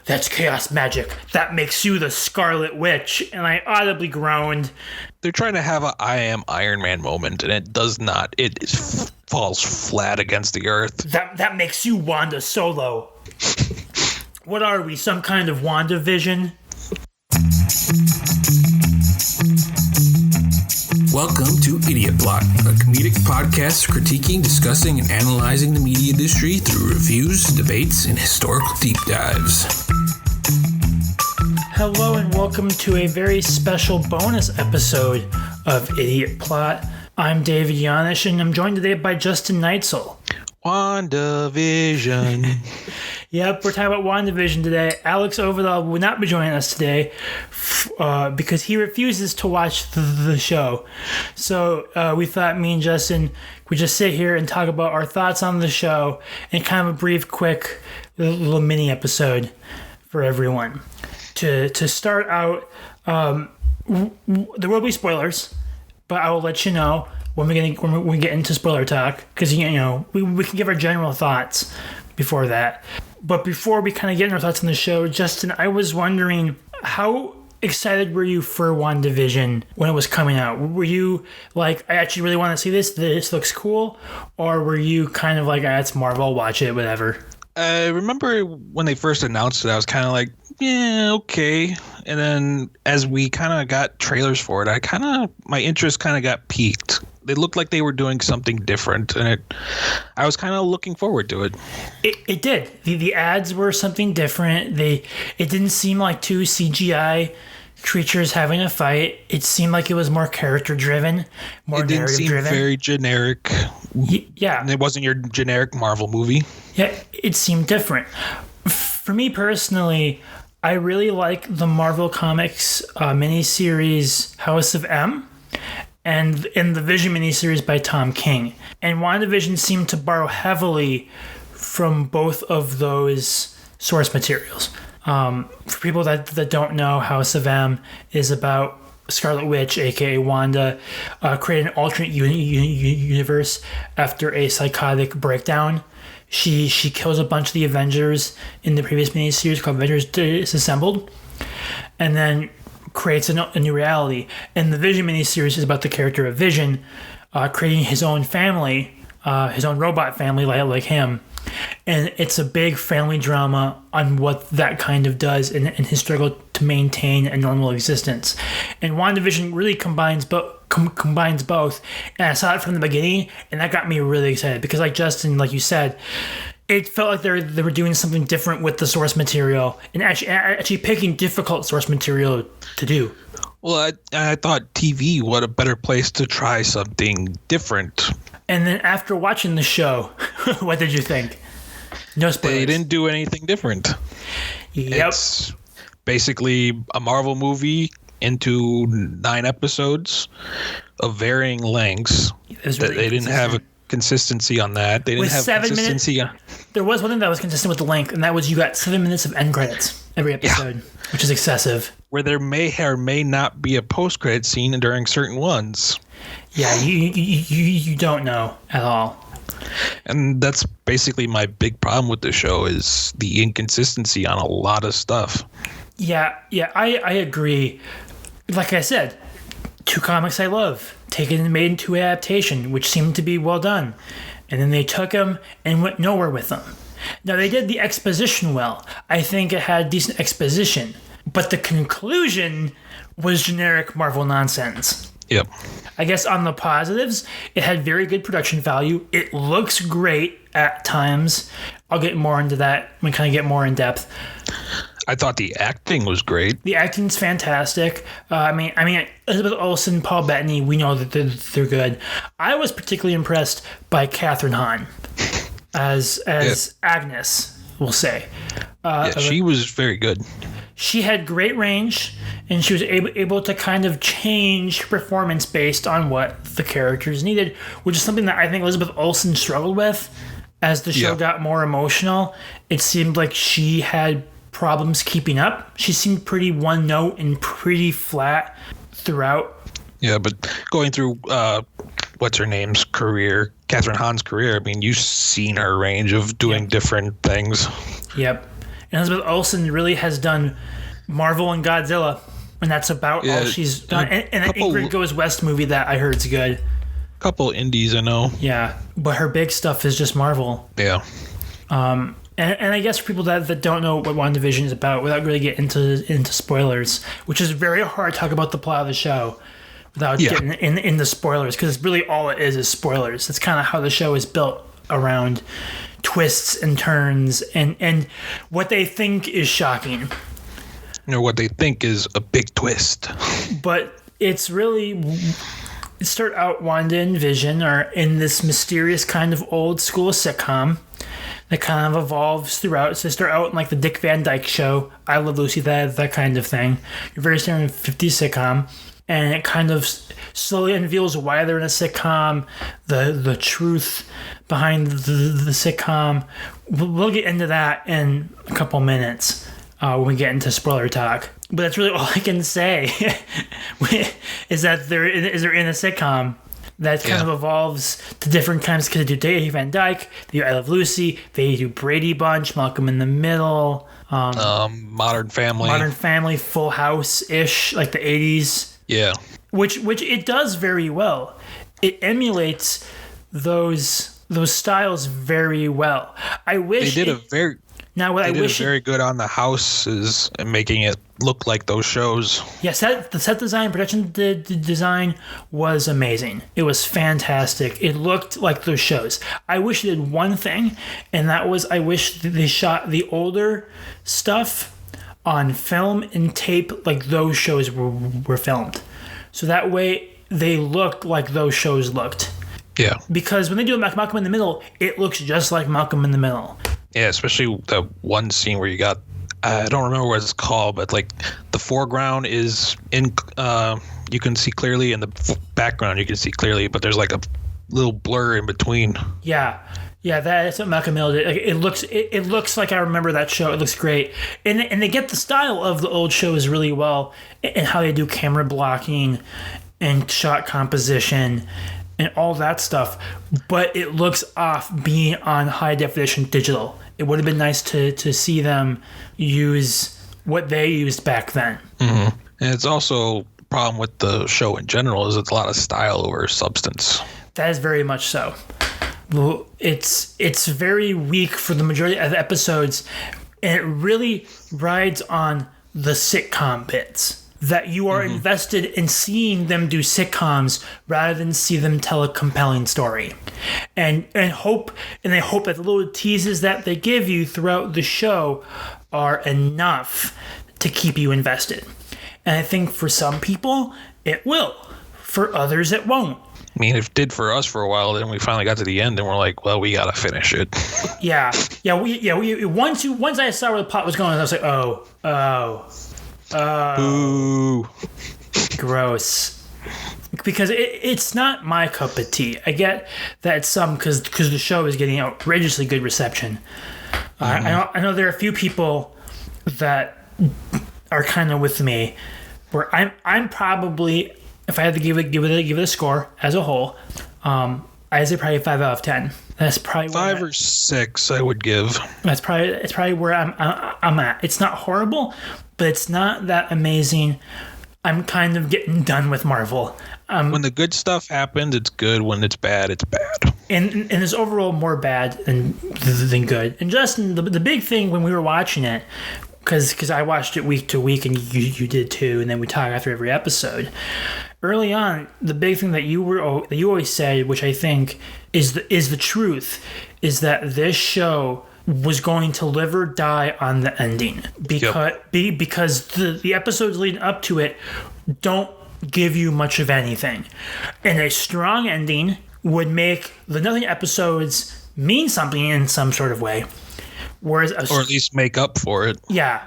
"That's chaos magic. That makes you the Scarlet Witch." And I audibly groaned. They're trying to have a I am Iron Man moment, and it does not. It falls flat against the earth. That makes you Wanda Solo. What are we, some kind of WandaVision? Welcome to Idiot Plot, a comedic podcast critiquing, discussing, and analyzing the media industry through reviews, debates, and historical deep dives. Hello and welcome to a very special bonus episode of Idiot Plot. I'm David Yanish and I'm joined today by Justin Neitzel. WandaVision. Yep, we're talking about WandaVision today. Alex Overdahl will not be joining us today because he refuses to watch the show. So we thought me and Justin would just sit here and talk about our thoughts on the show and kind of a brief, quick little mini episode for everyone. To start out, there will be spoilers, but I will let you know when we get into spoiler talk, because we can give our general thoughts before that. But before we kind of get into our thoughts on the show, Justin, I was wondering, how excited were you for WandaVision when it was coming out? Were you like, I actually really want to see this looks cool? Or were you kind of like, it's Marvel, watch it, whatever? I remember when they first announced it, I was kind of like, yeah, okay. And then as we kind of got trailers for it, my interest kind of got piqued. They looked like they were doing something different, and I was kind of looking forward to it. It did. The ads were something different. It didn't seem like two CGI creatures having a fight. It seemed like it was more character driven, more narrative driven. It didn't seem very generic. Yeah. It wasn't your generic Marvel movie. Yeah, it seemed different. For me personally, I really like the Marvel Comics miniseries House of M and in the Vision miniseries by Tom King. And WandaVision seemed to borrow heavily from both of those source materials. For people that don't know, House of M is about Scarlet Witch, aka Wanda, created an alternate universe after a psychotic breakdown. She kills a bunch of the Avengers in the previous miniseries called Avengers Disassembled, and then creates a new reality. And the Vision miniseries is about the character of Vision creating his own family, his own robot family like him. And it's a big family drama on what that kind of does in his struggle to maintain a normal existence. And WandaVision really combines both. And I saw it from the beginning, and that got me really excited because, like Justin, like you said, it felt like they were doing something different with the source material and actually picking difficult source material to do. Well, I thought TV, what a better place to try something different. And then after watching the show, what did you think? No spoilers. They didn't do anything different. Yep. It's basically a Marvel movie into 9 episodes of varying lengths. Really they didn't have a consistency on that. They didn't have 7 consistency minutes, there was one thing that was consistent with the length, and that was you got 7 minutes of end credits every episode, which is excessive. Where there may or may not be a post-credit scene during certain ones. Yeah, you don't know at all. And that's basically my big problem with the show is the inconsistency on a lot of stuff. Yeah, I agree. Like I said, 2 comics I love, taken and made into adaptation, which seemed to be well done. And then they took them and went nowhere with them. Now, they did the exposition well. I think it had decent exposition. But the conclusion was generic Marvel nonsense. Yep. I guess on the positives, it had very good production value. It looks great at times. I'll get more into that when we kind of get more in depth. I thought the acting was great. The acting's fantastic. I mean, Elizabeth Olsen, Paul Bettany, we know that they're good. I was particularly impressed by Katherine Hunt as Agnes, we'll say. She was very good. She had great range, and she was able to kind of change performance based on what the characters needed, which is something that I think Elizabeth Olsen struggled with as the show got more emotional. It seemed like she had problems keeping up. She seemed pretty one note and pretty flat throughout. Yeah, but going through what's her name's career, Katherine Hahn's career, I mean, you've seen her range of doing different things. Yep. And Elizabeth Olsen really has done Marvel and Godzilla, and that's about all she's done. And that Ingrid Goes West movie that I heard is good. Couple indies, I know. Yeah, but her big stuff is just Marvel. Yeah. And I guess for people that don't know what WandaVision is about, without really getting into spoilers, which is very hard to talk about the plot of the show without getting into spoilers, because really all it is spoilers. That's kind of how the show is built, around twists and turns and what they think is shocking. Or what they think is a big twist. But it's really... Start out, Wanda and Vision are in this mysterious kind of old school sitcom that kind of evolves throughout. So they start out in like the Dick Van Dyke Show, I Love Lucy, that kind of thing. You're very standard 50s sitcom, and it kind of slowly unveils why they're in a sitcom, the truth behind the sitcom. We'll get into that in a couple minutes when we get into spoiler talk. But that's really all I can say is that they're in a sitcom that kind of evolves to different kinds. Because they do Dave Van Dyke, they do I Love Lucy, they do Brady Bunch, Malcolm in the Middle, Modern Family, Full House-ish, like the 80s. Yeah. Which it does very well. It emulates those styles very well. I wish they did a very good on the houses and making it look like those shows. Yes, the set design, production design was amazing. It was fantastic. It looked like those shows. I wish they did one thing, and that was I wish they shot the older stuff on film and tape like those shows were filmed. So that way they looked like those shows looked. Yeah. Because when they do Malcolm in the Middle, it looks just like Malcolm in the Middle. Yeah, especially the one scene where you got, I don't remember what it's called, but like the foreground is in, you can see clearly, and the background you can see clearly, but there's like a little blur in between. Yeah, that's what Malcolm Middle did. Like, it looks like I remember that show. It looks great, and they get the style of the old shows really well, and how they do camera blocking and shot composition and all that stuff, but it looks off being on high definition digital. It would have been nice to see them use what they used back then. Mm-hmm. And it's also a problem with the show in general is it's a lot of style over substance. That is very much so. It's very weak for the majority of the episodes, and it really rides on the sitcom bits. That you are invested in seeing them do sitcoms rather than see them tell a compelling story, and they hope that the little teases that they give you throughout the show are enough to keep you invested. And I think for some people it will, for others it won't. I mean, it did for us for a while. Then we finally got to the end, and we're like, "Well, we gotta finish it." Yeah. Once I saw where the plot was going, I was like, "Oh." Boo. Gross. Because it's not my cup of tea. I get that it's because the show is getting outrageously good reception. I know there are a few people that are kind of with me, where I'm probably, if I had to give it a score as a whole, I'd say probably 5 out of 10. That's probably 5 or 6 I would give. It's probably where I'm at. It's not horrible, but it's not that amazing. I'm kind of getting done with Marvel. When the good stuff happens, it's good. When it's bad, it's bad. And it's overall more bad than good. And Justin, the big thing when we were watching it, because I watched it week to week, and you did too, and then we talk after every episode. Early on, the big thing that you always said, which I think is the truth, is that this show was going to live or die on the ending because the episodes leading up to it don't give you much of anything, and a strong ending would make the nothing episodes mean something in some sort of way, or at least make up for it. Yeah,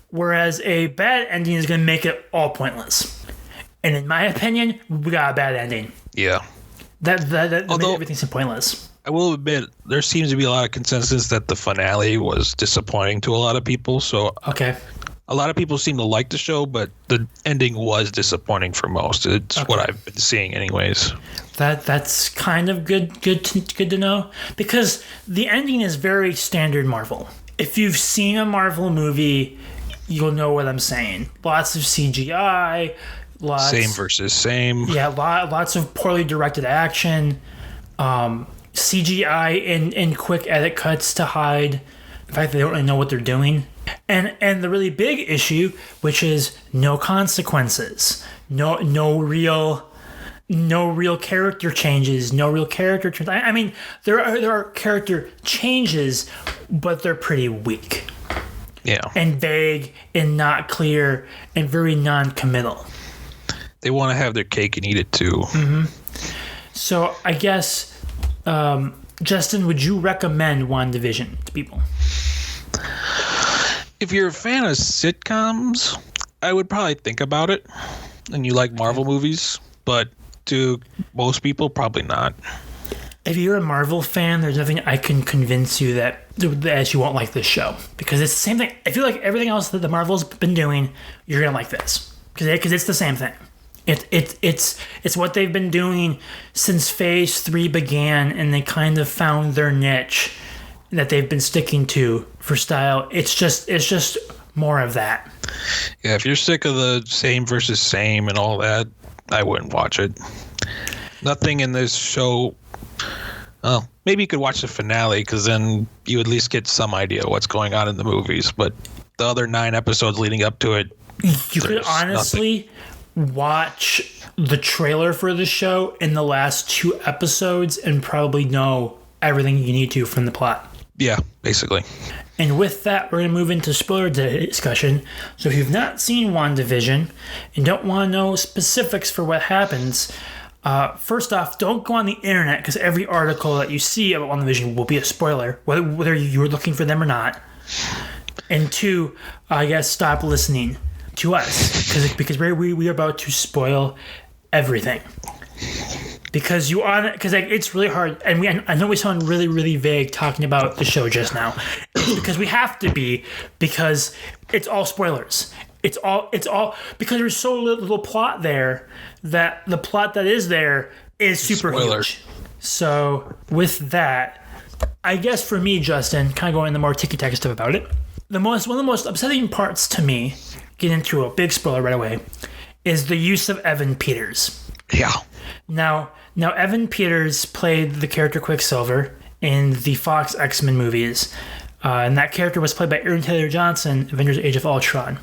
whereas a bad ending is going to make it all pointless. And in my opinion, we got a bad ending. Yeah, that made everything seem pointless. I will admit, there seems to be a lot of consensus that the finale was disappointing to a lot of people. So okay, a lot of people seem to like the show, but the ending was disappointing for most. It's what I've been seeing, anyways. That's kind of good to know, because the ending is very standard Marvel. if you've seen a Marvel movie, you'll know what I'm saying. Lots of CGI, Same versus same. Yeah, lots of poorly directed action, CGI in quick edit cuts to hide the fact they don't really know what they're doing, and the really big issue, which is no consequences, no real character changes, no real character. I mean, there are character changes, but they're pretty weak. Yeah. And vague and not clear and very non-committal. They want to have their cake and eat it too. Mm-hmm. So I guess, Justin, would you recommend WandaVision to people? If you're a fan of sitcoms, I would probably think about it. And you like Marvel movies, but to most people, probably not. If you're a Marvel fan, there's nothing I can convince you that you won't like this show, because it's the same thing. I feel like everything else that the Marvel's been doing, you're gonna like this because it's the same thing. It's what they've been doing since Phase 3 began, and they kind of found their niche that they've been sticking to for style. It's just more of that. Yeah, if you're sick of the same versus same and all that, I wouldn't watch it. Nothing in this show. Well, maybe you could watch the finale, because then you at least get some idea of what's going on in the movies. But the other 9 episodes leading up to it, you could honestly watch the trailer for the show in the last 2 episodes and probably know everything you need to from the plot. Yeah, basically. And with that, we're going to move into spoiler discussion. So if you've not seen WandaVision and don't want to know specifics for what happens, first off, don't go on the internet, because every article that you see about WandaVision will be a spoiler, whether you were looking for them or not. And 2, I guess stop listening to us, because we are about to spoil everything. Because it's really hard, and I know we sound really, really vague talking about the show just now. It's because we have to be, because it's all spoilers. It's all because there's so little plot there that the plot that is there is super huge. So with that, I guess for me, Justin, kind of going into more ticky-tacky stuff about it, one of the most upsetting parts to me, get into a big spoiler right away, is the use of Evan Peters. Yeah. Now Evan Peters played the character Quicksilver in the Fox X-Men movies, and that character was played by Aaron Taylor Johnson, Avengers: Age of Ultron.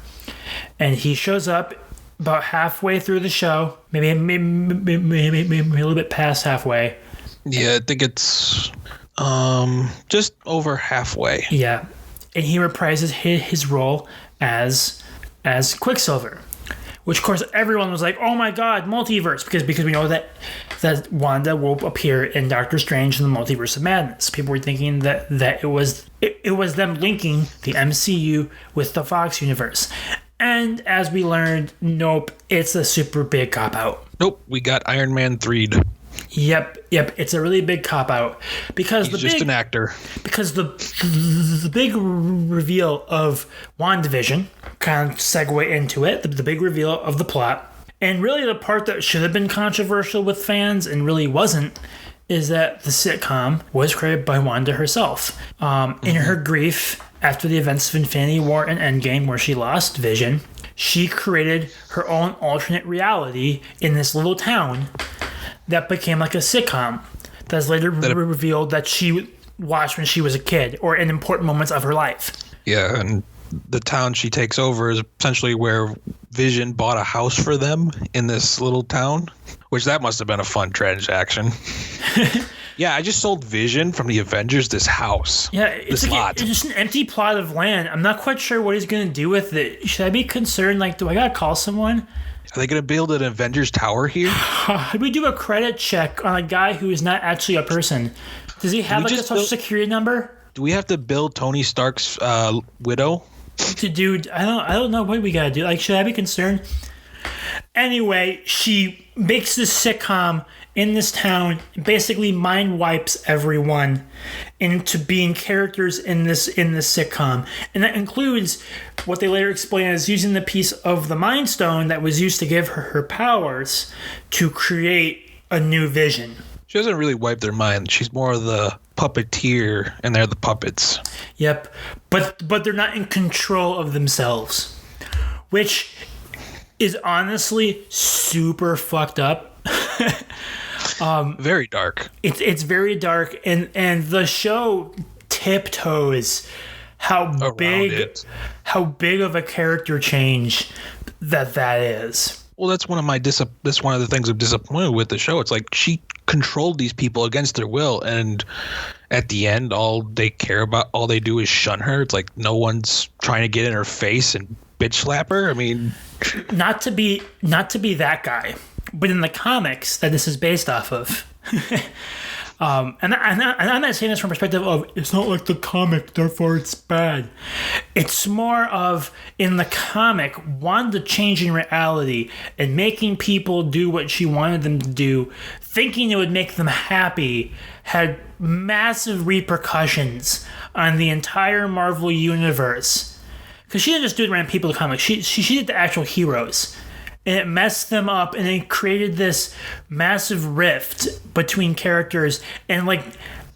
And he shows up about halfway through the show, maybe a little bit past halfway. Yeah, I think it's just over halfway. Yeah, and he reprises his role as Quicksilver, which of course everyone was like, "Oh my God, multiverse!" Because we know that Wanda will appear in Doctor Strange in the Multiverse of Madness. People were thinking that it was them linking the MCU with the Fox universe. And as we learned, nope, it's a super big cop-out. Nope, we got Iron Man 3'd. Yep, it's a really big cop-out. Because he's just an actor. Because the big reveal of WandaVision, kind of segue into it, the big reveal of the plot, and really the part that should have been controversial with fans and really wasn't, is that the sitcom was created by Wanda herself. In her grief after the events of Infinity War and Endgame, where she lost Vision, she created her own alternate reality in this little town that became like a sitcom that's later revealed that she watched when she was a kid or in important moments of her life. Yeah, and the town she takes over is essentially where Vision bought a house for them in this little town, which that must have been a fun transaction. Yeah, I just sold Vision from the Avengers this house. Yeah, it's just an empty plot of land. I'm not quite sure what he's going to do with it. Should I be concerned? Like, do I got to call someone? Are they going to build an Avengers tower here? Did we do a credit check on a guy who is not actually a person? Does he have like a social security number? Do we have to build Tony Stark's widow? Dude, I don't know what we got to do. Like, should I be concerned? Anyway, she makes this sitcom in this town, basically mind wipes everyone into being characters in this sitcom. And that includes what they later explain as using the piece of the Mind Stone that was used to give her powers to create a new Vision. She doesn't really wipe their mind. She's more of the puppeteer and they're the puppets. Yep. But they're not in control of themselves, which is honestly super fucked up. Very dark. It's very dark, and the show tiptoes how big of a character change that is. Well, that's one of the things I'm disappointed with the show. It's like she controlled these people against their will, and at the end, all they do is shun her. It's like no one's trying to get in her face and bitch slap her. I mean, not to be that guy, but in the comics that this is based off of. And I'm not saying this from perspective of it's not like the comic, therefore it's bad. It's more of, in the comic, Wanda changing reality and making people do what she wanted them to do, thinking it would make them happy, had massive repercussions on the entire Marvel universe. Because she didn't just do it around people in the comics. She did the actual heroes. And it messed them up, and it created this massive rift between characters. And like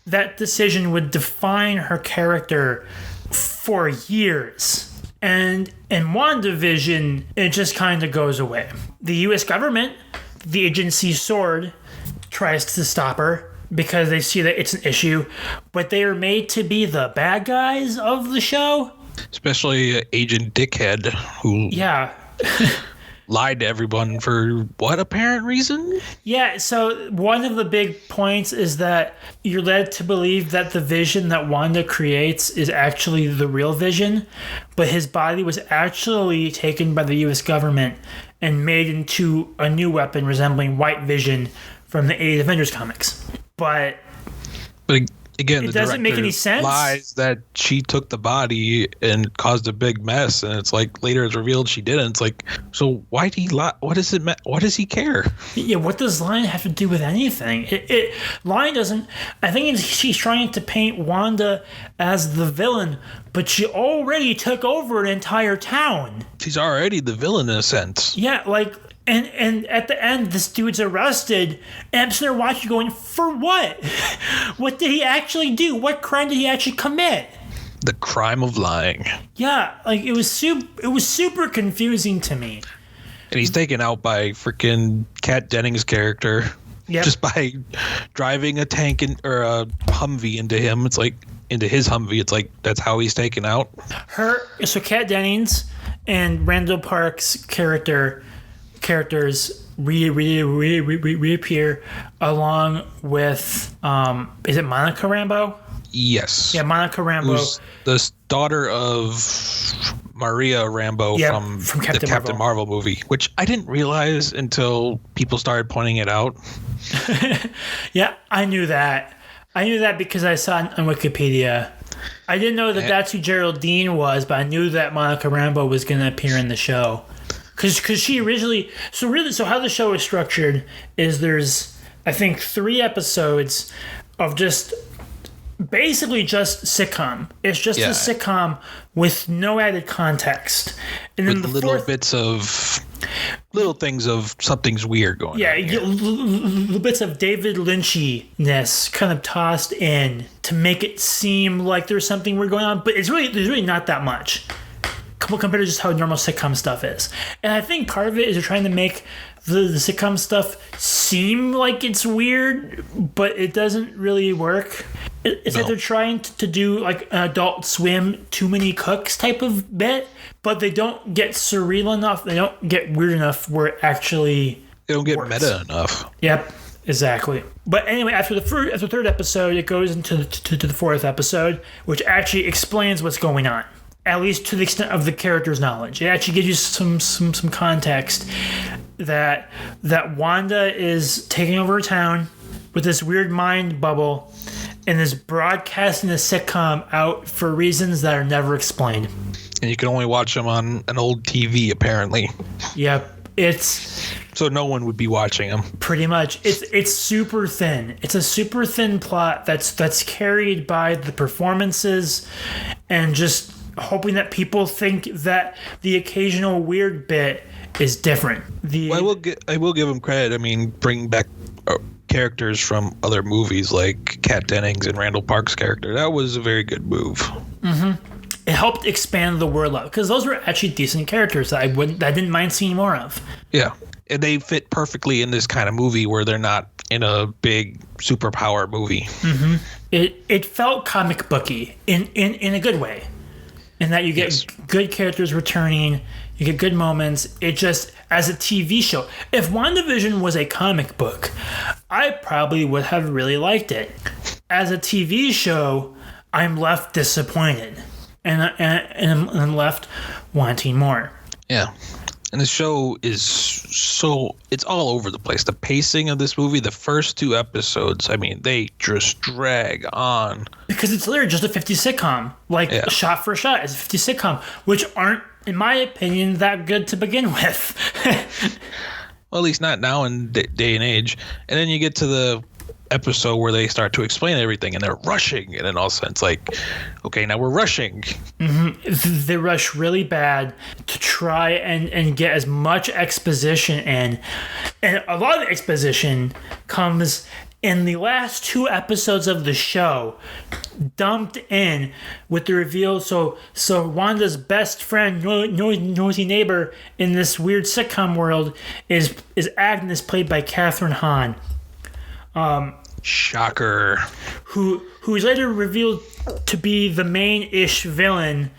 that decision would define her character for years. And in WandaVision, it just kind of goes away. The U.S. government, the agency SWORD, tries to stop her because they see that it's an issue, but they are made to be the bad guys of the show. Especially Agent Dickhead, who lied to everyone for what apparent reason? Yeah, so one of the big points is that you're led to believe that the vision that Wanda creates is actually the real Vision, but his body was actually taken by the U.S. government and made into a new weapon resembling White Vision from the 80s Avengers comics. But again, it doesn't make any sense. Lies that she took the body and caused a big mess, and it's like later it's revealed she didn't. It's like, so why did he lie? What does he care? Yeah, what does Lion have to do with anything? Lion doesn't. I think she's trying to paint Wanda as the villain, but she already took over an entire town. She's already the villain in a sense. Yeah, like. And at the end, this dude's arrested, and I'm sitting there watching going, for what? What did he actually do? What crime did he actually commit? The crime of lying. Yeah, like it was super confusing to me. And he's taken out by freaking Kat Dennings' character. Yep. Just by driving a tank or a Humvee into him. It's like, into his Humvee. It's like, that's how he's taken out. So Kat Dennings and Randall Park's characters reappear along with is it Monica Rambeau? Yes. Yeah, Monica Rambeau. Who's the daughter of Maria Rambeau from the Captain Marvel movie, which I didn't realize until people started pointing it out. Yeah, I knew that. Because I saw it on Wikipedia. I didn't know that that's who Geraldine was, but I knew that Monica Rambeau was going to appear in the show. Because she originally... So how the show is structured is there's, I think, 3 episodes of just... basically just sitcom. It's just a sitcom with no added context. And then with little things of something's weird going on. Yeah, little bits of David Lynch-ness kind of tossed in to make it seem like there's something weird going on. But there's really not that much compared to just how normal sitcom stuff is. And I think part of it is they're trying to make the sitcom stuff seem like it's weird, but it doesn't really work. It's like they're trying to do like an Adult Swim Too Many Cooks type of bit, but they don't get surreal enough. They don't get weird enough where it actually They don't get works. Meta enough. Yep, exactly. But anyway, after the third episode, it goes into the 4th episode, which actually explains what's going on. At least to the extent of the character's knowledge. It actually gives you some context that Wanda is taking over a town with this weird mind bubble and is broadcasting a sitcom out for reasons that are never explained. And you can only watch them on an old TV, apparently. Yep. So no one would be watching them. Pretty much. It's super thin. It's a super thin plot that's carried by the performances and just hoping that people think that the occasional weird bit is different. I will give him credit. I mean, bring back characters from other movies like Kat Dennings and Randall Park's character. That was a very good move. It helped expand the world out because those were actually decent characters that I didn't mind seeing more of. Yeah, and they fit perfectly in this kind of movie where they're not in a big superpower movie. It felt comic booky in a good way, in that you get good characters returning, you get good moments. It just, as a TV show, if WandaVision was a comic book, I probably would have really liked it. As a TV show, I'm left disappointed, and I'm left wanting more. Yeah. And the show is it's all over the place. The pacing of this movie, the first 2 episodes, I mean, they just drag on. Because it's literally just a 50s sitcom. Shot for shot, it's a 50s sitcom, which aren't, in my opinion, that good to begin with. Well, at least not now in day and age. And then you get to the episode where they start to explain everything and they're rushing, and then all of a sudden it's like, okay, now we're rushing. They rush really bad to try and get as much exposition in, and a lot of the exposition comes in the last 2 episodes of the show, dumped in with the reveal. So Wanda's best friend, nosy neighbor in this weird sitcom world is Agnes, played by Katherine Hunt. Shocker. Who is later revealed to be the main-ish villain,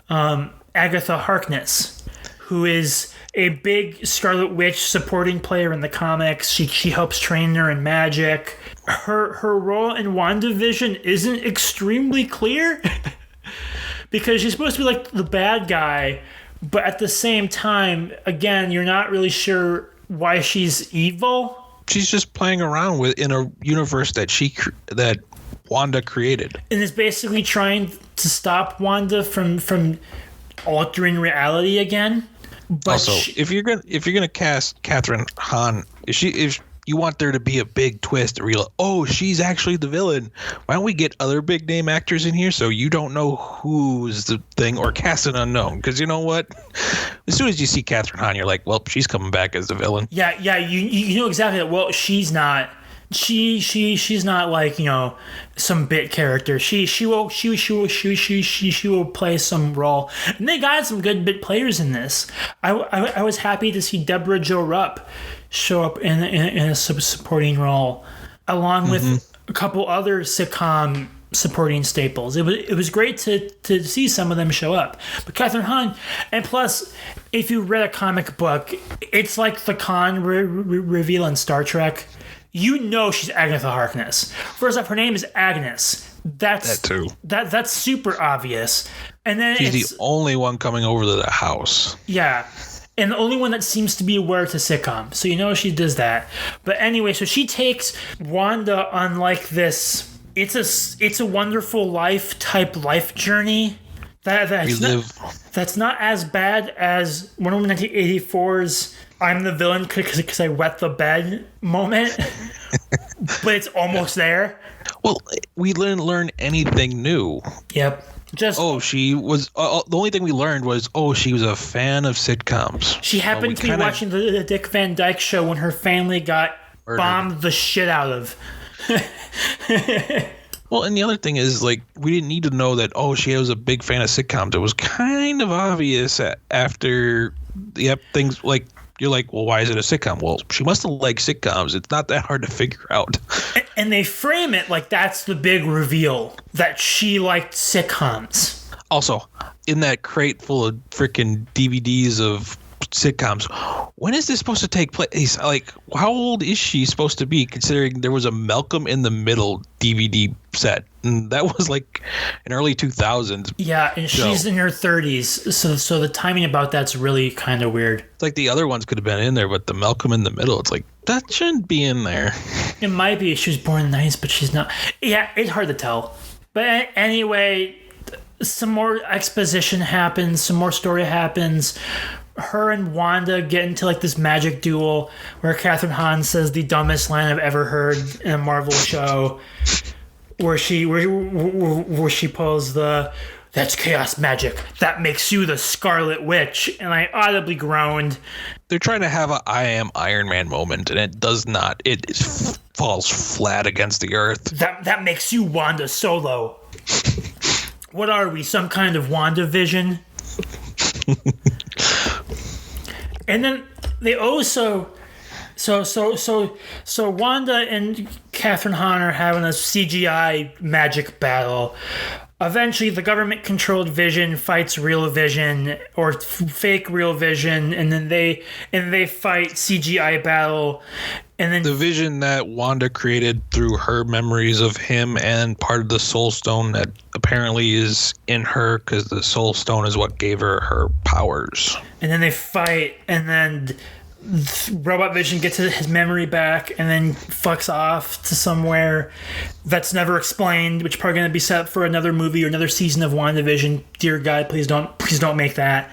Agatha Harkness, who is a big Scarlet Witch supporting player in the comics. She helps train her in magic. Her role in WandaVision isn't extremely clear because she's supposed to be like the bad guy, but at the same time, again, you're not really sure why she's evil. She's just playing around in a universe that Wanda created, and also, if you're gonna cast Katherine Hahn, if you want there to be a big twist, she's actually the villain, why don't we get other big name actors in here so you don't know who's the thing, or cast an unknown? Because you know what, as soon as you see Katherine Hahn, you're like, well, she's coming back as the villain. Yeah, you know exactly. Well, she's not. She's not like, some bit character. She will play some role. And they got some good bit players in this. I was happy to see Deborah Jo Rupp show up in a supporting role, along with a couple other sitcom supporting staples. It was great to see some of them show up. But Katherine Hunt, and plus, if you read a comic book, it's like the Khan reveal in Star Trek. You know she's Agatha Harkness. First off, her name is Agnes. That too. That's super obvious. And then she's the only one coming over to the house. Yeah. And the only one that seems to be aware to sitcom. So you know she does that. But anyway, so she takes Wanda on like this, it's a wonderful life type life journey. That's not as bad as Wonder Woman 1984's I'm the villain because I wet the bed moment. But it's almost there. Well, we didn't learn anything new. Yep. She was the only thing we learned was she was a fan of sitcoms. She happened to be watching the Dick Van Dyke Show when her family got bombed the shit out of. Well, and the other thing is, like, we didn't need to know that she was a big fan of sitcoms. It was kind of obvious after things like, you're like, well, why is it a sitcom? Well, she must have liked sitcoms. It's not that hard to figure out. And they frame it like that's the big reveal, that she liked sitcoms. Also, in that crate full of freaking DVDs of sitcoms, when is this supposed to take place? Like, how old is she supposed to be, considering there was a Malcolm in the Middle DVD set, and that was like in early 2000s. Yeah, and she's in her 30s, so the timing about that's really kind of weird. It's like the other ones could have been in there, but the Malcolm in the Middle, it's like, that shouldn't be in there. It might be. She was born in the 90s, but she's not. Yeah, it's hard to tell. But anyway, some more exposition happens, some more story happens. Her and Wanda get into like this magic duel where Katherine Hahn says the dumbest line I've ever heard in a Marvel show, where she pulls the "That's chaos magic. That makes you the Scarlet Witch." And I audibly groaned. They're trying to have a I am Iron Man moment, and it does not. It falls flat against the earth. That makes you Wanda Solo. What are we, some kind of WandaVision? And then they also... So Wanda and Katherine Hunt are having a CGI magic battle. Eventually, the government-controlled Vision fights real Vision, or fake real Vision, and then they fight CGI battle. And then the Vision that Wanda created through her memories of him and part of the Soul Stone that apparently is in her, because the Soul Stone is what gave her powers. And then they fight, and then Robot Vision gets his memory back and then fucks off to somewhere that's never explained, which is probably going to be set up for another movie or another season of WandaVision. Dear God, please don't make that.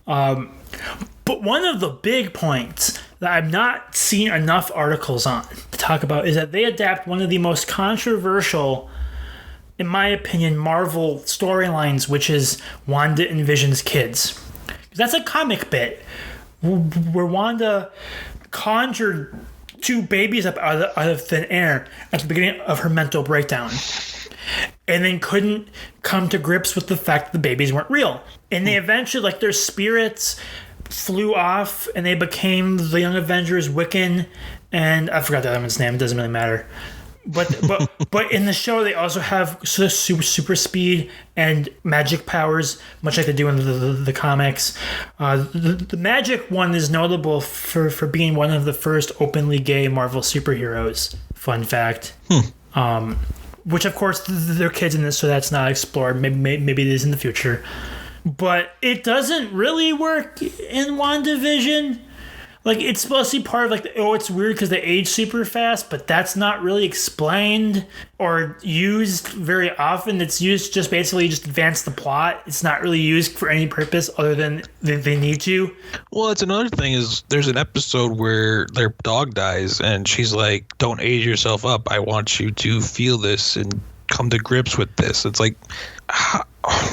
But one of the big points that I've not seen enough articles on to talk about is that they adapt one of the most controversial, in my opinion, Marvel storylines, which is Wanda and Vision's kids. That's a comic bit where Wanda conjured two babies up out of thin air at the beginning of her mental breakdown, and then couldn't come to grips with the fact that the babies weren't real. And they eventually, like, their spirits flew off, and they became the Young Avengers, Wiccan, and I forgot the other one's name. It doesn't really matter. But in the show, they also have sort of super speed and magic powers, much like they do in the comics. The magic one is notable for being one of the first openly gay Marvel superheroes. Fun fact. Which, of course, they're kids in this, so that's not explored. Maybe it is in the future. But it doesn't really work in WandaVision. Like, it's supposed to be part of, like, it's weird because they age super fast, but that's not really explained or used very often. It's used just basically just advance the plot. It's not really used for any purpose other than they need to. Well, it's another thing is there's an episode where their dog dies, and she's like, "Don't age yourself up. I want you to feel this and come to grips with this." It's like,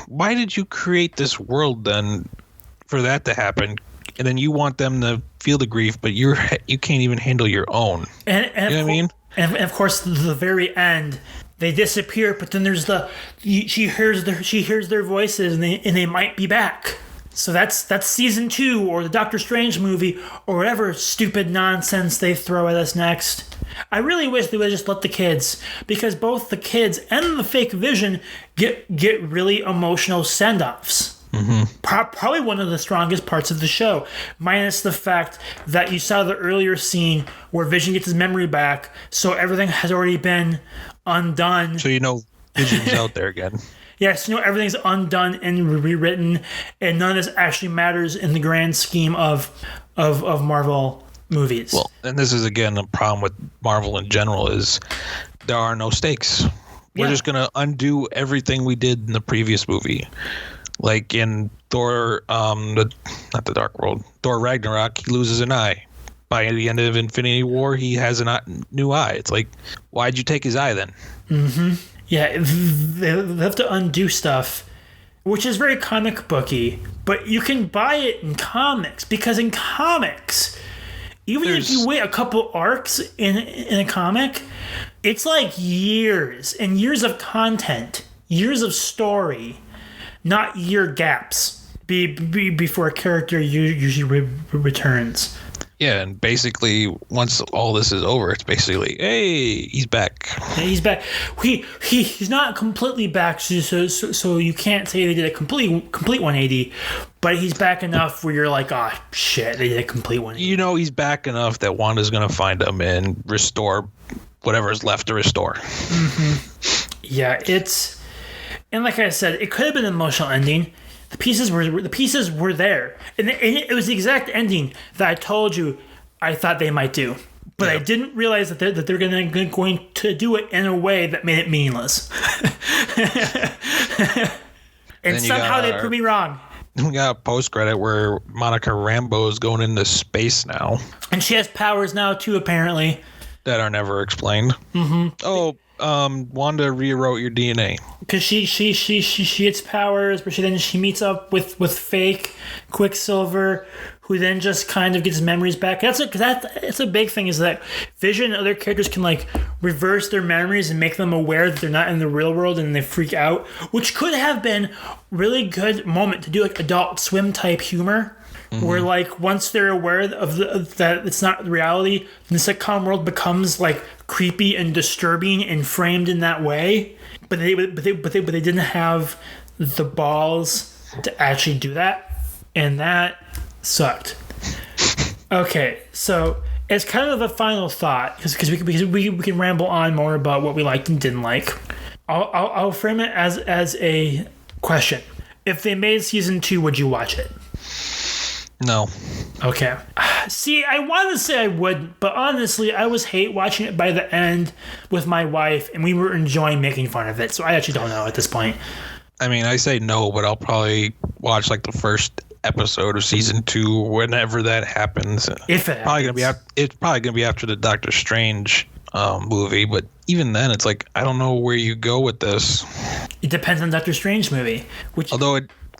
why did you create this world then for that to happen? And then you want them to feel the grief, but you can't even handle your own. And you know what I mean? And of course, the very end, they disappear. But then there's she hears their voices, and they might be back. So that's season 2, or the Doctor Strange movie, or whatever stupid nonsense they throw at us next. I really wish they would just let the kids, because both the kids and the fake Vision get really emotional send-offs. Mm-hmm. Probably one of the strongest parts of the show, minus the fact that you saw the earlier scene where Vision gets his memory back, so everything has already been undone. So Vision's out there again. Yes, everything's undone and rewritten, and none of this actually matters in the grand scheme of Marvel movies. Well, and this is again a problem with Marvel in general is there are no stakes. We're just gonna undo everything we did in the previous movie. Like in Thor, not the Dark World, Thor Ragnarok, he loses an eye. By the end of Infinity War, he has a new eye. It's like, why'd you take his eye then? Mm-hmm. Yeah, they have to undo stuff, which is very comic booky. But you can buy it in comics, because in comics, even if you wait a couple arcs in a comic, it's like years and years of content, years of story. Not year gaps before a character usually returns. Yeah, and basically, once all this is over, it's basically, hey, he's back. Yeah, he's back. He's not completely back, so you can't say they did a complete 180, but he's back enough where you're like, oh, shit, they did a complete 180. He's back enough that Wanda's going to find him and restore whatever's left to restore. Mm-hmm. Yeah, and like I said, it could have been an emotional ending. The pieces were there, and it was the exact ending that I told you I thought they might do, but I didn't realize that they're going to do it in a way that made it meaningless. And somehow they proved me wrong. We got a post-credit where Monica Rambeau is going into space now, and she has powers now too, apparently, that are never explained. Mm-hmm. Oh. Wanda rewrote your DNA? Because she gets powers, but she meets up with fake Quicksilver, who then just kind of gets memories back. That's a big thing, is that Vision and other characters can like reverse their memories and make them aware that they're not in the real world, and they freak out, which could have been really good moment to do like Adult Swim type humor. Mm-hmm. Where like once they're aware of that it's not reality, the sitcom world becomes like creepy and disturbing and framed in that way. But they didn't have the balls to actually do that, and that sucked. Okay, so as kind of a final thought, because we can ramble on more about what we liked and didn't like. I'll frame it as a question: if they made season 2, would you watch it? No. Okay. See, I wanted to say I would, but honestly, I was hate watching it by the end with my wife, and we were enjoying making fun of it, so I actually don't know at this point. I mean, I say no, but I'll probably watch like the first episode of season 2 whenever that happens. If it happens. It's probably gonna be after the Doctor Strange movie, but even then, it's like I don't know where you go with this. It depends on Doctor Strange movie,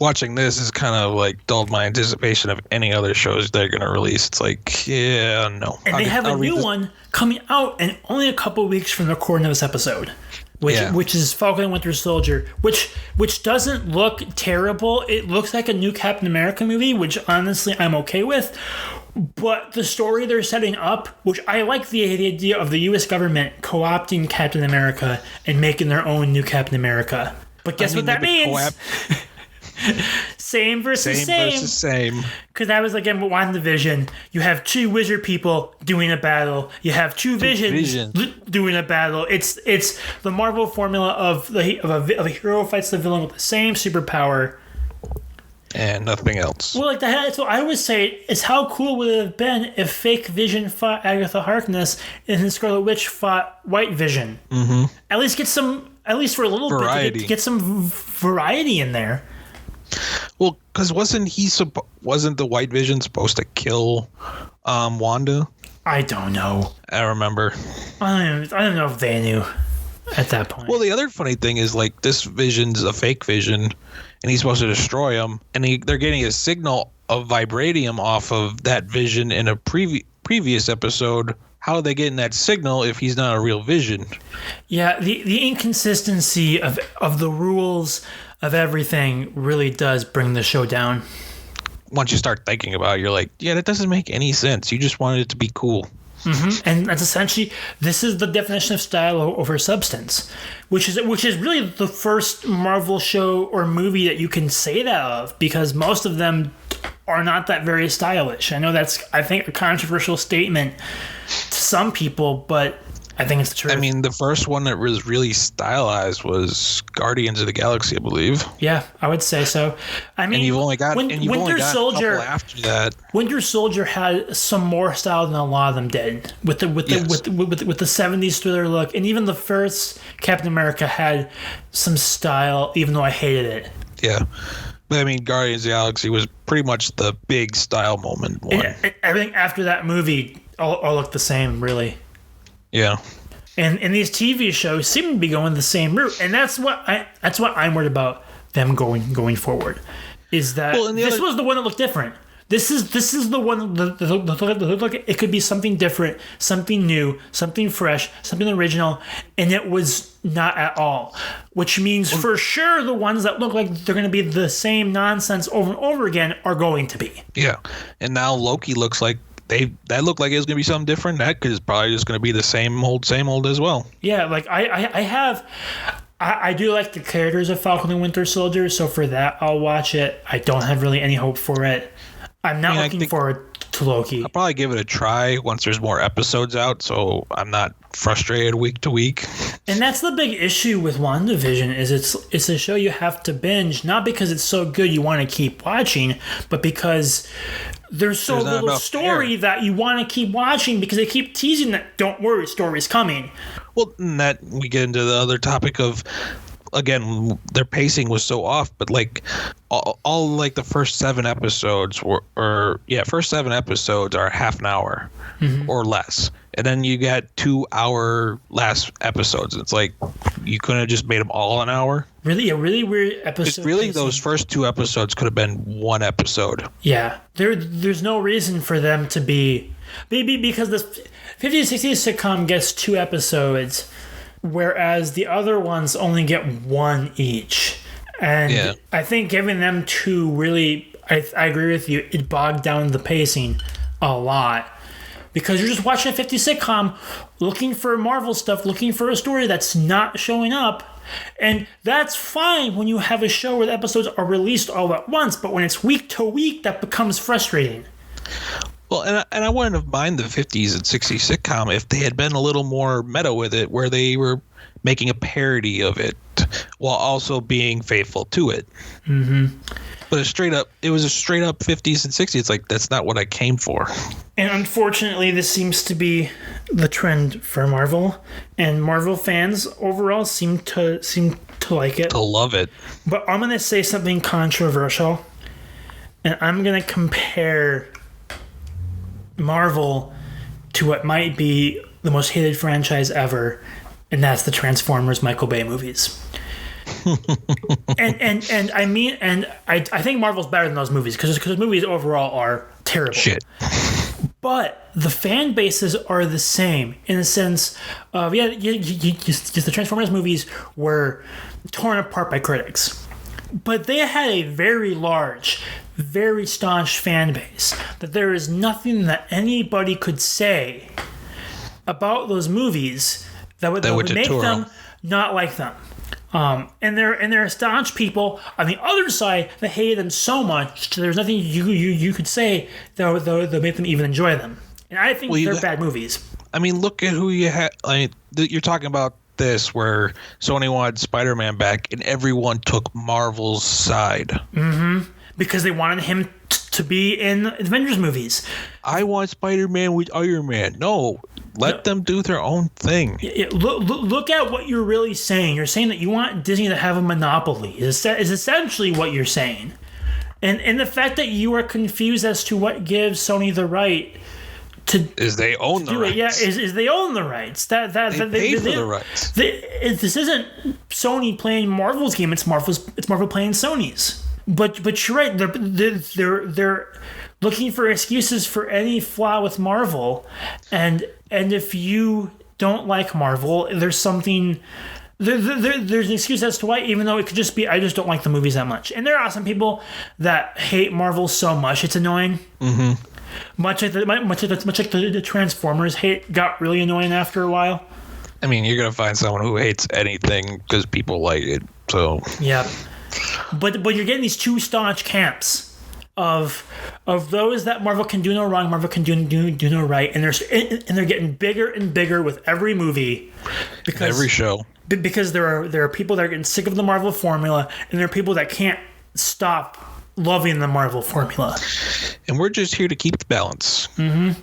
Watching this is kind of like dulled my anticipation of any other shows they're going to release. It's like, yeah, no. And they have a new one coming out in only a couple weeks from the recording of this episode, which is Falcon and Winter Soldier, which doesn't look terrible. It looks like a new Captain America movie, which honestly I'm okay with. But the story they're setting up, which I like the idea of the U.S. government co-opting Captain America and making their own new Captain America. But guess what that means? Same versus same. Because that was again with WandaVision. You have 2 wizard people doing a battle. You have 2 visions doing a battle. It's the Marvel formula of a hero fights the villain with the same superpower and nothing else. Well, like that's what I always say is how cool would it have been if fake Vision fought Agatha Harkness and then Scarlet Witch fought White Vision. Mm-hmm. At least for a little variety. Bit to get some variety in there. Well, because wasn't the White Vision supposed to kill Wanda? I don't know. I remember. I don't know if they knew at that point. Well, the other funny thing is like this Vision's a fake Vision, and he's supposed to destroy him, and they're getting a signal of vibranium off of that Vision in a previous episode. How are they getting that signal if he's not a real Vision? Yeah, the inconsistency of the rules of everything really does bring the show down. Once you start thinking about it, you're like, yeah, that doesn't make any sense. You just wanted it to be cool. Mm-hmm. And that's essentially, this is the definition of style over substance, which is really the first Marvel show or movie that you can say that of, because most of them are not that very stylish. I know that's, I think, a controversial statement to some people, but I think it's the truth. I mean, the first one that was really stylized was Guardians of the Galaxy, I believe. Yeah, I would say so. I mean, and you've only got Winter Soldier a couple after that. Winter Soldier had some more style than a lot of them did, with the 70s thriller look, and even the first Captain America had some style, even though I hated it. Yeah. But I mean, Guardians of the Galaxy was pretty much the big style moment one. And everything after that movie all looked the same, really. Yeah. And these TV shows seem to be going the same route, and that's what I'm worried about them going forward. Is that this was the one that looked different. This is the one that looked like it could be something different, something new, something fresh, something original, and it was not at all. Which means for sure the ones that look like they're going to be the same nonsense over and over again are going to be. Yeah, and now Loki looks like. That looked like it was going to be something different. That is probably just going to be the same old as well. Yeah, like I do like the characters of Falcon and Winter Soldier, so for that I'll watch it. I don't have really any hope for it. I'm not looking forward to Loki. I'll probably give it a try once there's more episodes out, so I'm not frustrated week to week. And that's the big issue with WandaVision is it's a show you have to binge, not because it's so good you want to keep watching, but because there's little story that you want to keep watching because they keep teasing that, don't worry, story's coming. Well, and that we get into the other topic of again, their pacing was so off, but like all like the first 7 episodes first 7 episodes are half an hour or less. And then you got 2-hour last episodes. It's like you couldn't have just made them all an hour. Really, a really weird episode. Really, those first 2 episodes could have been 1 episode. Yeah, there's no reason for them to be maybe because the 50s 60s sitcom gets 2 episodes, whereas the other ones only get 1 each. And I think giving them 2 really, I agree with you, it bogged down the pacing a lot. Because you're just watching a 50s sitcom, looking for Marvel stuff, looking for a story that's not showing up. And that's fine when you have a show where the episodes are released all at once, but when it's week to week, that becomes frustrating. Well, and I wouldn't have minded the 50s and 60s sitcom if they had been a little more meta with it, where they were making a parody of it while also being faithful to it. Mm-hmm. But it was a straight up 50s and 60s. It's like, that's not what I came for. And unfortunately, this seems to be the trend for Marvel. And Marvel fans overall seem to like it. To love it. But I'm going to say something controversial. And I'm going to compare Marvel to what might be the most hated franchise ever. And that's the Transformers Michael Bay movies. and I mean, and I think Marvel's better than those movies because those movies overall are terrible. Shit. But the fan bases are the same in the sense of the Transformers movies were torn apart by critics, but they had a very large, very staunch fan base that there is nothing that anybody could say about those movies that would make them not like them. And there are staunch people on the other side that hated them so much that there's nothing you could say that would make them even enjoy them. And I think they're bad movies. I mean, look at who you had. I mean, you're talking about this where Sony wanted Spider-Man back, and everyone took Marvel's side. Mm-hmm. Because they wanted him to be in Avengers movies. I want Spider-Man with Iron Man. No. Let them do their own thing. Look at what you're really saying. You're saying that you want Disney to have a monopoly. Is essentially what you're saying. And the fact that you are confused as to what gives Sony the right to is they own the rights. Yeah, is they own the rights. They pay for the rights. This isn't Sony playing Marvel's game. It's Marvel playing Sony's. But you're right. They're looking for excuses for any flaw with Marvel, and if you don't like Marvel, there's something. There's an excuse as to why, even though it could just be I just don't like the movies that much. And there are some people that hate Marvel so much it's annoying. Mm-hmm. Much like the Transformers hate got really annoying after a while. I mean, you're gonna find someone who hates anything because people like it. So yeah. But you're getting these 2 staunch camps of those that Marvel can do no wrong, Marvel can do no right, and they're getting bigger and bigger with every movie, because every show. Because there are people that are getting sick of the Marvel formula, and there are people that can't stop loving the Marvel formula. And we're just here to keep the balance. Mm-hmm.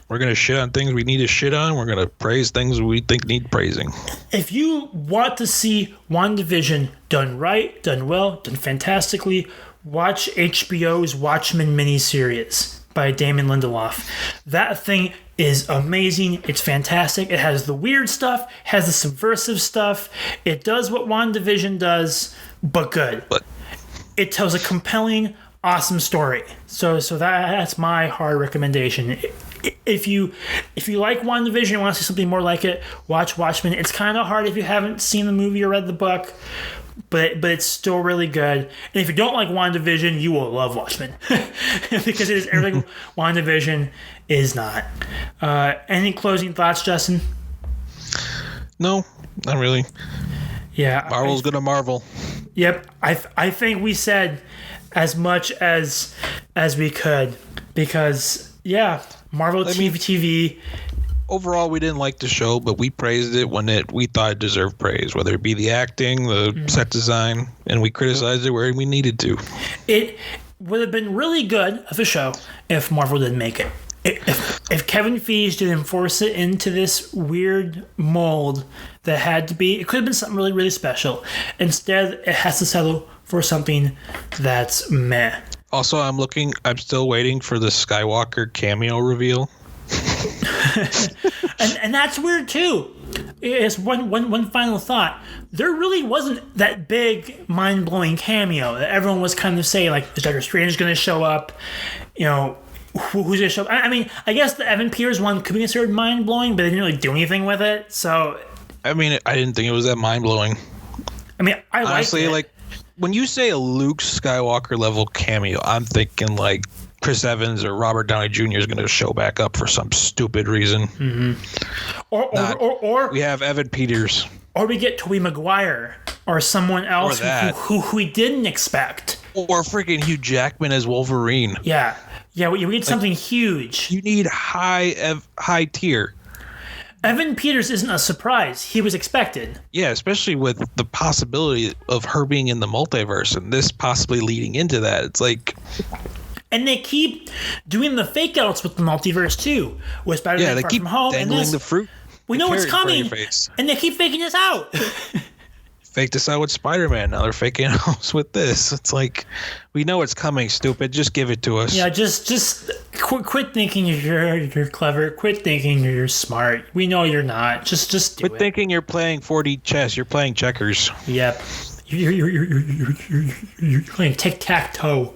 We're going to shit on things we need to shit on. We're going to praise things we think need praising. If you want to see WandaVision done right, done well, done fantastically, watch HBO's Watchmen miniseries by Damon Lindelof. That thing is amazing. It's fantastic. It has the weird stuff, has the subversive stuff. It does what WandaVision does, but good. It tells a compelling, awesome story. So that's my hard recommendation. If you like WandaVision and want to see something more like it, watch Watchmen. It's kind of hard if you haven't seen the movie or read the book, but it's still really good. And if you don't like WandaVision, you will love Watchmen because it is everything WandaVision is not. Any closing thoughts, Justin? No, not really. Yeah, Marvel's gonna Marvel. Yep, I think we said as much as we could because Marvel TV. Overall, we didn't like the show, but we praised it when we thought it deserved praise, whether it be the acting, the set design, and we criticized it where we needed to. It would have been really good of a show if Marvel didn't make it. if Kevin Feige didn't force it into this weird mold that had to be, it could have been something really, really special. Instead, it has to settle for something that's meh. Also, I'm still waiting for the Skywalker cameo reveal. and that's weird too. It's one final thought. There really wasn't that big mind-blowing cameo that everyone was kind of saying, like, is Doctor Strange going to show up? You know, who's going to show up? I mean, I guess the Evan Peters one could be considered mind-blowing, but they didn't really do anything with it. So, I mean, I didn't think it was that mind-blowing. I mean, I honestly, liked it. like, when you say a Luke Skywalker level cameo, I'm thinking like Chris Evans or Robert Downey Jr. is going to show back up for some stupid reason. Mm-hmm. Or we have Evan Peters. Or we get Tobey Maguire or someone else who we didn't expect. Or freaking Hugh Jackman as Wolverine. Yeah, we need something huge. You need high tier. Evan Peters isn't a surprise. He was expected. Yeah, especially with the possibility of her being in the multiverse and this possibly leading into that. It's like... And they keep doing the fake outs with the multiverse too. With Spider-Man Far From Home dangling and this. The fruit. We know what's coming, and they keep faking this out. Faked us out with Spider-Man. Now they're faking us with this. It's like, we know it's coming, stupid. Just give it to us. Yeah, just quit thinking you're clever. Quit thinking you're smart. We know you're not. Just do it. Quit thinking you're playing 4D chess. You're playing checkers. Yep. You're playing tic-tac-toe.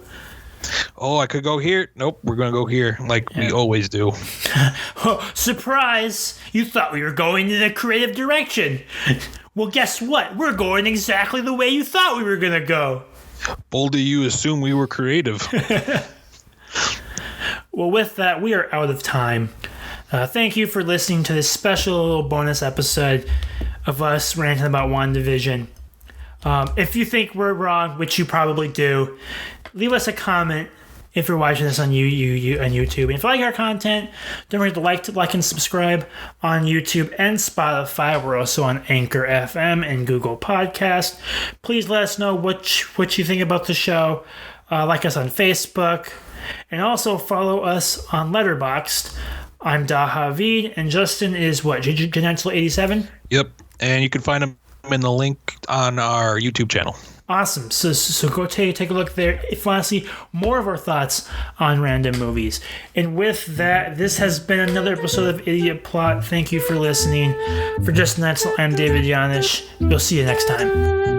Oh, I could go here. Nope, we're going to go here like we always do. Oh, surprise! You thought we were going in a creative direction. Well, guess what? We're going exactly the way you thought we were going to go. Bold do you assume we were creative. Well, with that, we are out of time. Thank you for listening to this special little bonus episode of us ranting about WandaVision. If you think we're wrong, which you probably do, leave us a comment if you're watching this on YouTube. And if you like our content, don't forget to like and subscribe on YouTube and Spotify. We're also on Anchor FM and Google Podcast. Please let us know what you think about the show. Like us on Facebook. And also follow us on Letterboxd. I'm Dahavid, and Justin is what? Genetzel87? Yep, and you can find him in the link on our YouTube channel. Awesome. So go take a look there if you want to see more of our thoughts on random movies. And with that, this has been another episode of Idiot Plot. Thank you for listening. For Justin Netzel, I'm David Yanish. We'll see you next time.